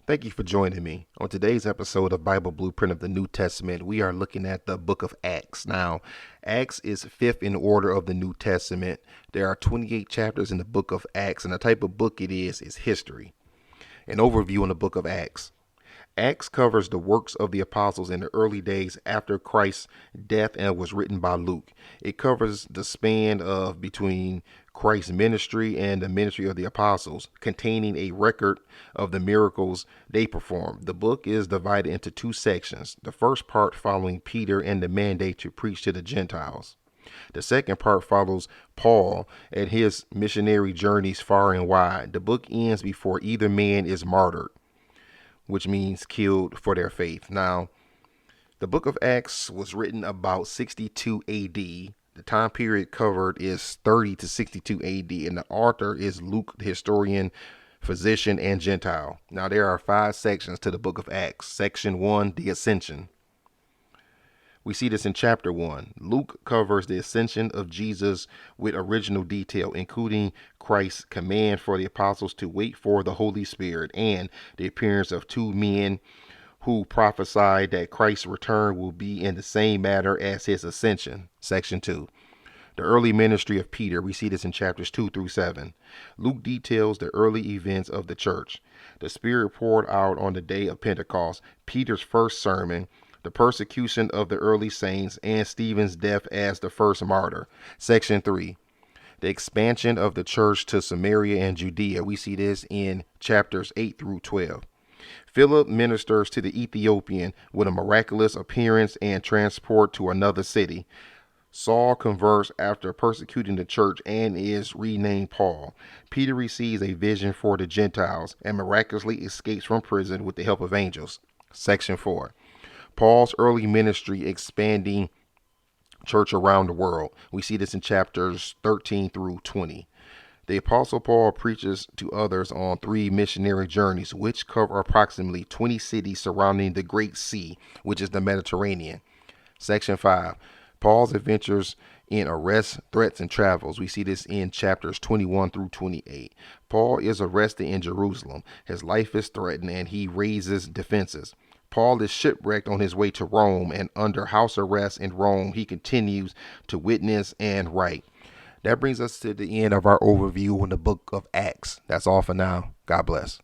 Thank you for joining me. On today's episode of Bible Blueprint of the New Testament, we are looking at the book of Acts. Now, Acts is fifth in order of the New Testament. There are 28 chapters in the book of Acts, and the type of book it is history. An overview on the book of Acts. Acts covers the works of the apostles in the early days after Christ's death and was written by Luke. It covers the span of between Christ's ministry and the ministry of the apostles, containing a record of the miracles they performed. The book is divided into two sections. The first part following Peter and the mandate to preach to the Gentiles. The second part follows Paul and his missionary journeys far and wide. The book ends before either man is martyred, which means killed for their faith. Now, the book of Acts was written about 62 AD. The time period covered is 30 to 62 AD, and the author is Luke, the historian, physician, and Gentile. Now, there are five sections to the book of Acts. Section 1, the ascension. We see this in chapter 1. Luke covers the ascension of Jesus with original detail, including Christ's command for the apostles to wait for the Holy Spirit and the appearance of two men who prophesied that Christ's return will be in the same manner as his ascension. Section 2. The early ministry of Peter. We see this in chapters 2 through 7. Luke details the early events of the church. The Spirit poured out on the day of Pentecost, Peter's first sermon, the persecution of the early saints, and Stephen's death as the first martyr. Section 3. The expansion of the church to Samaria and Judea. We see this in chapters 8 through 12. Philip ministers to the Ethiopian with a miraculous appearance and transport to another city. Saul converts after persecuting the church and is renamed Paul. Peter receives a vision for the Gentiles and miraculously escapes from prison with the help of angels. Section 4. Paul's early ministry expanding church around the world. We see this in chapters 13 through 20. The Apostle Paul preaches to others on 3 missionary journeys, which cover approximately 20 cities surrounding the Great Sea, which is the Mediterranean. Section 5. Paul's adventures in arrests, threats, and travels. We see this in chapters 21 through 28. Paul is arrested in Jerusalem. His life is threatened, and he raises defenses. Paul is shipwrecked on his way to Rome, and under house arrest in Rome, he continues to witness and write. That brings us to the end of our overview on the book of Acts. That's all for now. God bless.